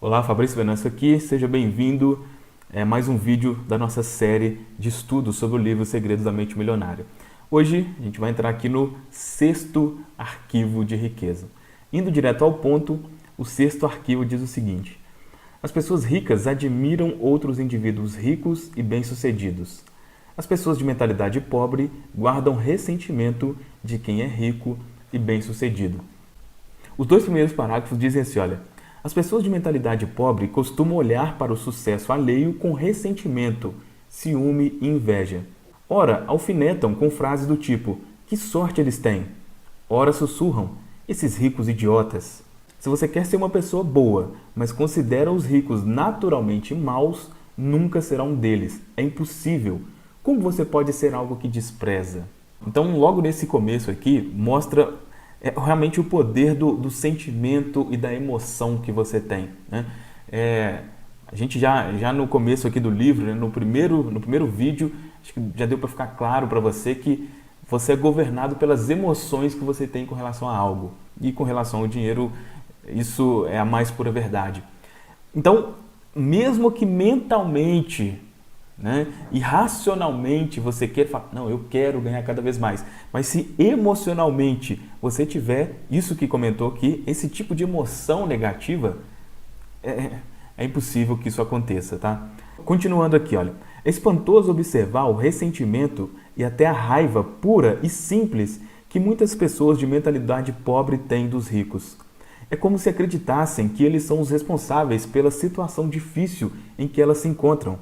Olá, Fabrício Venâncio aqui, seja bem-vindo a mais um vídeo da nossa série de estudos sobre o livro Segredos da Mente Milionária. Hoje a gente vai entrar aqui no sexto arquivo de riqueza. Indo direto ao ponto, o sexto arquivo diz o seguinte: as pessoas ricas admiram outros indivíduos ricos e bem-sucedidos. As pessoas de mentalidade pobre guardam ressentimento de quem é rico e bem-sucedido. Os dois primeiros parágrafos dizem assim, olha: as pessoas de mentalidade pobre costumam olhar para o sucesso alheio com ressentimento, ciúme e inveja. Ora, alfinetam com frases do tipo: que sorte eles têm! Ora, sussurram: esses ricos idiotas! Se você quer ser uma pessoa boa, mas considera os ricos naturalmente maus, nunca será um deles. É impossível. Como você pode ser algo que despreza? Então, logo nesse começo aqui, mostra realmente o poder do sentimento e da emoção que você tem, né? A gente já no começo aqui do livro, né, no primeiro vídeo, acho que já deu para ficar claro para você que você é governado pelas emoções que você tem com relação a algo. E com relação ao dinheiro, isso é a mais pura verdade. Então, mesmo que mentalmente, né, e racionalmente você queira falar, não, eu quero ganhar cada vez mais, mas se emocionalmente você tiver isso que comentou aqui, esse tipo de emoção negativa, é impossível que isso aconteça, tá? Continuando aqui, olha, é espantoso observar o ressentimento e até a raiva pura e simples que muitas pessoas de mentalidade pobre têm dos ricos. É como se acreditassem que eles são os responsáveis pela situação difícil em que elas se encontram.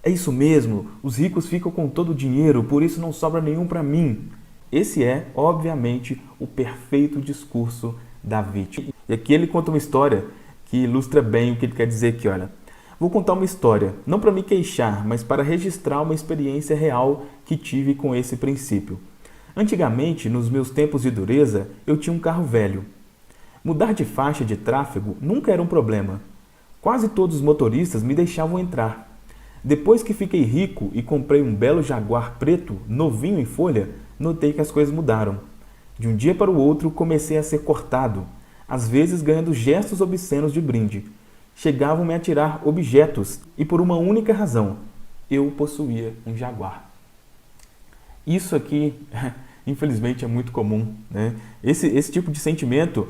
É isso mesmo, os ricos ficam com todo o dinheiro, por isso não sobra nenhum para mim. Esse é, obviamente, o perfeito discurso da vítima. E aqui ele conta uma história que ilustra bem o que ele quer dizer aqui, olha. Vou contar uma história, não para me queixar, mas para registrar uma experiência real que tive com esse princípio. Antigamente, nos meus tempos de dureza, eu tinha um carro velho. Mudar de faixa de tráfego nunca era um problema. Quase todos os motoristas me deixavam entrar. Depois que fiquei rico e comprei um belo Jaguar preto, novinho em folha, notei que as coisas mudaram. De um dia para o outro, comecei a ser cortado, às vezes ganhando gestos obscenos de brinde. Chegavam-me a tirar objetos e por uma única razão: eu possuía um Jaguar. Isso aqui, infelizmente, é muito comum, né? Esse tipo de sentimento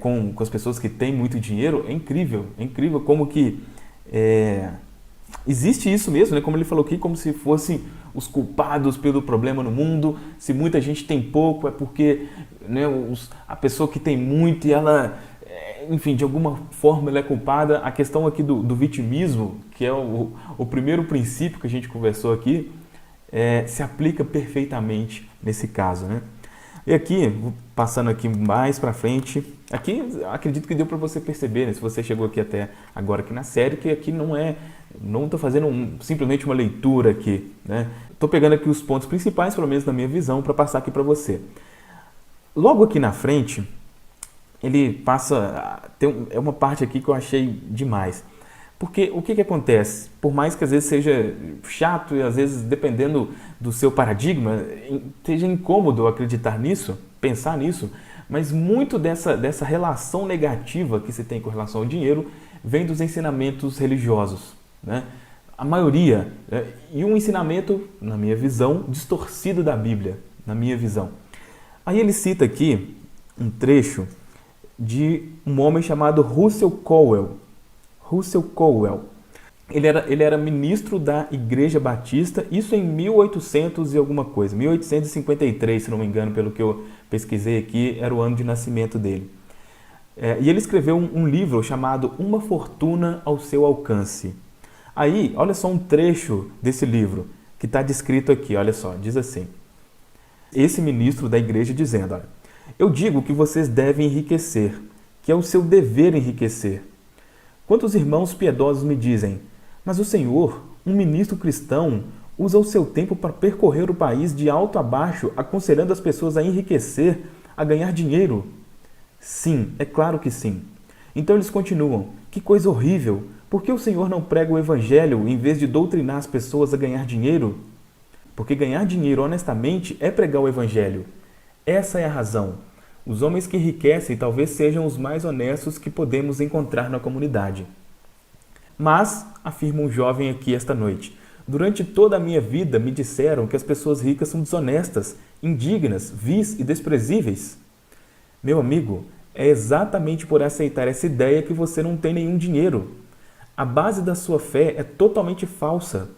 com as pessoas que têm muito dinheiro é incrível como que existe isso mesmo, né? Como ele falou aqui, como se fossem os culpados pelo problema no mundo. Se muita gente tem pouco, é porque, né, a pessoa que tem muito e ela, enfim, de alguma forma ela é culpada. A questão aqui do vitimismo, que é o primeiro princípio que a gente conversou aqui, se aplica perfeitamente nesse caso, né? E aqui, passando aqui mais para frente, aqui acredito que deu para você perceber, né, se você chegou aqui até agora aqui na série, que aqui não estou fazendo simplesmente uma leitura aqui, né? Estou pegando aqui os pontos principais, pelo menos na minha visão, para passar aqui para você. Logo aqui na frente, ele passa, é uma parte aqui que eu achei demais. Porque o que acontece? Por mais que às vezes seja chato e às vezes, dependendo do seu paradigma, seja incômodo acreditar nisso, pensar nisso, mas muito dessa relação negativa que se tem com relação ao dinheiro vem dos ensinamentos religiosos, né? A maioria, e um ensinamento, na minha visão, distorcido da Bíblia, na minha visão. Aí ele cita aqui um trecho de um homem chamado Russell Colwell. Russell Colwell. Ele era ministro da Igreja Batista, isso em 1800 e alguma coisa, 1853, se não me engano, pelo que eu pesquisei aqui, era o ano de nascimento dele. E ele escreveu um livro chamado Uma Fortuna ao Seu Alcance. Aí, olha só um trecho desse livro que está descrito aqui, olha só, diz assim: esse ministro da igreja dizendo, olha, eu digo que vocês devem enriquecer, que é o seu dever enriquecer. Quantos irmãos piedosos me dizem, mas o Senhor, um ministro cristão, usa o seu tempo para percorrer o país de alto a baixo, aconselhando as pessoas a enriquecer, a ganhar dinheiro? Sim, é claro que sim. Então eles continuam, que coisa horrível, por que o Senhor não prega o evangelho em vez de doutrinar as pessoas a ganhar dinheiro? Porque ganhar dinheiro honestamente é pregar o evangelho. Essa é a razão. Os homens que enriquecem talvez sejam os mais honestos que podemos encontrar na comunidade. Mas, afirma um jovem aqui esta noite, durante toda a minha vida me disseram que as pessoas ricas são desonestas, indignas, vis e desprezíveis. Meu amigo, é exatamente por aceitar essa ideia que você não tem nenhum dinheiro. A base da sua fé é totalmente falsa.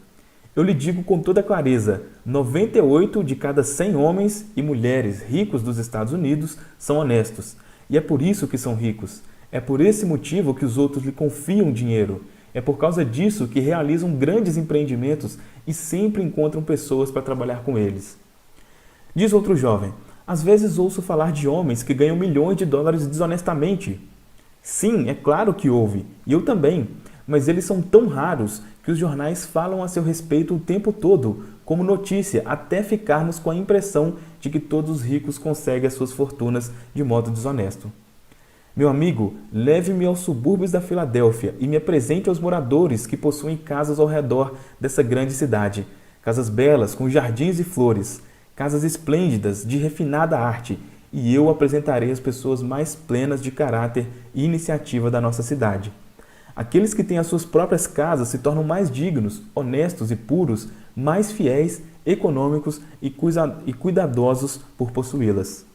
Eu lhe digo com toda clareza, 98 de cada 100 homens e mulheres ricos dos Estados Unidos são honestos. E é por isso que são ricos. É por esse motivo que os outros lhe confiam dinheiro. É por causa disso que realizam grandes empreendimentos e sempre encontram pessoas para trabalhar com eles. Diz outro jovem, às vezes ouço falar de homens que ganham milhões de dólares desonestamente. Sim, é claro que houve, e eu também, mas eles são tão raros que os jornais falam a seu respeito o tempo todo, como notícia, até ficarmos com a impressão de que todos os ricos conseguem as suas fortunas de modo desonesto. Meu amigo, leve-me aos subúrbios da Filadélfia e me apresente aos moradores que possuem casas ao redor dessa grande cidade. Casas belas, com jardins e flores, casas esplêndidas, de refinada arte, e eu apresentarei as pessoas mais plenas de caráter e iniciativa da nossa cidade. Aqueles que têm as suas próprias casas se tornam mais dignos, honestos e puros, mais fiéis, econômicos e cuidadosos por possuí-las.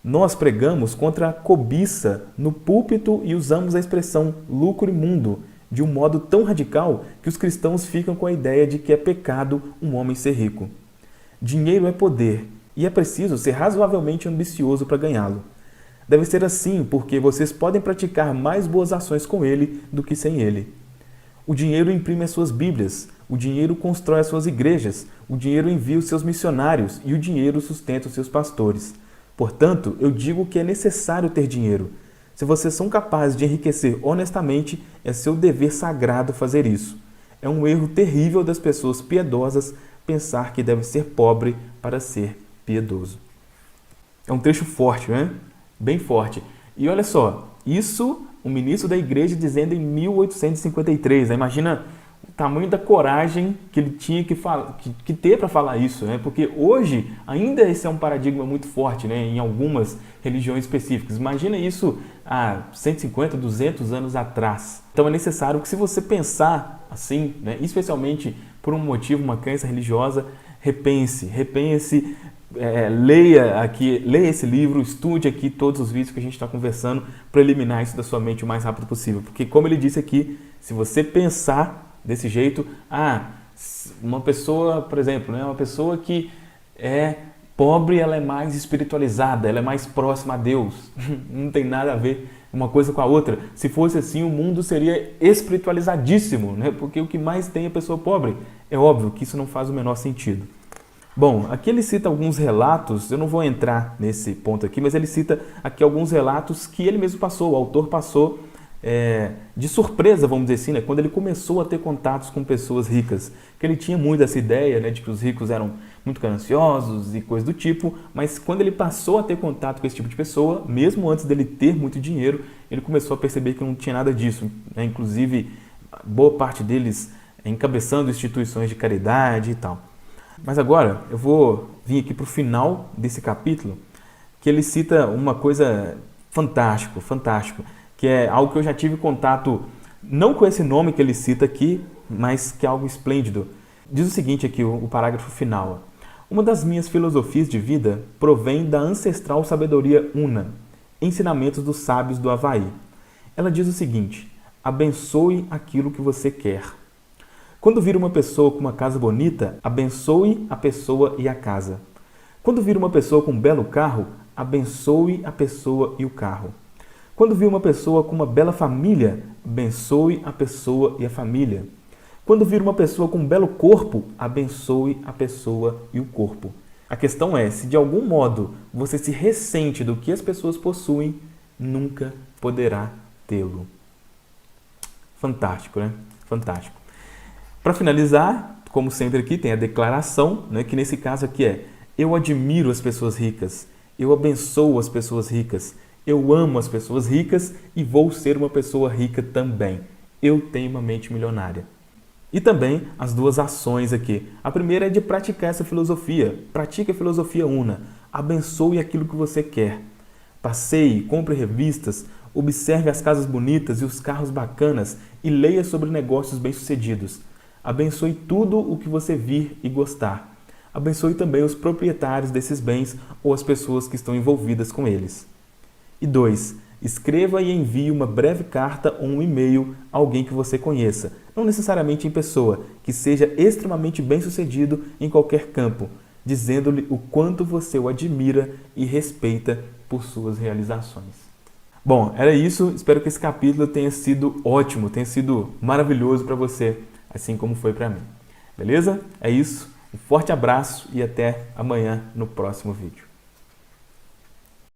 Nós pregamos contra a cobiça no púlpito e usamos a expressão lucro imundo de um modo tão radical que os cristãos ficam com a ideia de que é pecado um homem ser rico. Dinheiro é poder e é preciso ser razoavelmente ambicioso para ganhá-lo. Deve ser assim porque vocês podem praticar mais boas ações com ele do que sem ele. O dinheiro imprime as suas Bíblias, o dinheiro constrói as suas igrejas, o dinheiro envia os seus missionários e o dinheiro sustenta os seus pastores. Portanto, eu digo que é necessário ter dinheiro. Se vocês são capazes de enriquecer honestamente, é seu dever sagrado fazer isso. É um erro terrível das pessoas piedosas pensar que deve ser pobre para ser piedoso. É um trecho forte, né? Bem forte. E olha só, isso o ministro da igreja dizendo em 1853. Né? Imagina o tamanho da coragem que ele tinha que ter para falar isso, né? Porque hoje ainda esse é um paradigma muito forte, né? Em algumas religiões específicas. Imagina isso há 150, 200 anos atrás. Então é necessário que, se você pensar assim, né? Especialmente por um motivo, uma crença religiosa, repense, leia esse livro, estude aqui todos os vídeos que a gente está conversando para eliminar isso da sua mente o mais rápido possível. Porque, como ele disse aqui, se você pensar desse jeito, uma pessoa, por exemplo, né, uma pessoa que é pobre, ela é mais espiritualizada, ela é mais próxima a Deus. Não tem nada a ver uma coisa com a outra. Se fosse assim, o mundo seria espiritualizadíssimo, né? Porque o que mais tem é pessoa pobre. É óbvio que isso não faz o menor sentido. Bom, aqui ele cita alguns relatos, eu não vou entrar nesse ponto aqui, mas ele cita aqui alguns relatos que ele mesmo passou, o autor passou de surpresa, vamos dizer assim, né? Quando ele começou a ter contatos com pessoas ricas, que ele tinha muito essa ideia, né, de que os ricos eram muito gananciosos e coisa do tipo, mas quando ele passou a ter contato com esse tipo de pessoa, mesmo antes dele ter muito dinheiro, ele começou a perceber que não tinha nada disso, né? Inclusive, boa parte deles encabeçando instituições de caridade e tal. Mas agora eu vou vir aqui para o final desse capítulo, que ele cita uma coisa fantástico, que é algo que eu já tive contato, não com esse nome que ele cita aqui, mas que é algo esplêndido. Diz o seguinte aqui, o parágrafo final. Uma das minhas filosofias de vida provém da ancestral sabedoria Una, ensinamentos dos sábios do Havaí. Ela diz o seguinte, abençoe aquilo que você quer. Quando vir uma pessoa com uma casa bonita, abençoe a pessoa e a casa. Quando vir uma pessoa com um belo carro, abençoe a pessoa e o carro. Quando vir uma pessoa com uma bela família, abençoe a pessoa e a família. Quando vir uma pessoa com um belo corpo, abençoe a pessoa e o corpo. A questão é, se de algum modo você se ressente do que as pessoas possuem, nunca poderá tê-lo. Fantástico, né? Fantástico. Para finalizar, como sempre aqui, tem a declaração, né, que nesse caso aqui é: eu admiro as pessoas ricas, eu abençoo as pessoas ricas, eu amo as pessoas ricas e vou ser uma pessoa rica também. Eu tenho uma mente milionária. E também as duas ações aqui. A primeira é de praticar essa filosofia. Pratique a filosofia Una. Abençoe aquilo que você quer. Passeie, compre revistas, observe as casas bonitas e os carros bacanas e leia sobre negócios bem-sucedidos. Abençoe tudo o que você vir e gostar. Abençoe também os proprietários desses bens ou as pessoas que estão envolvidas com eles. E 2. Escreva e envie uma breve carta ou um e-mail a alguém que você conheça, não necessariamente em pessoa, que seja extremamente bem-sucedido em qualquer campo, dizendo-lhe o quanto você o admira e respeita por suas realizações. Bom, era isso. Espero que esse capítulo tenha sido ótimo, tenha sido maravilhoso para você, assim como foi para mim. Beleza? É isso. Um forte abraço e até amanhã no próximo vídeo.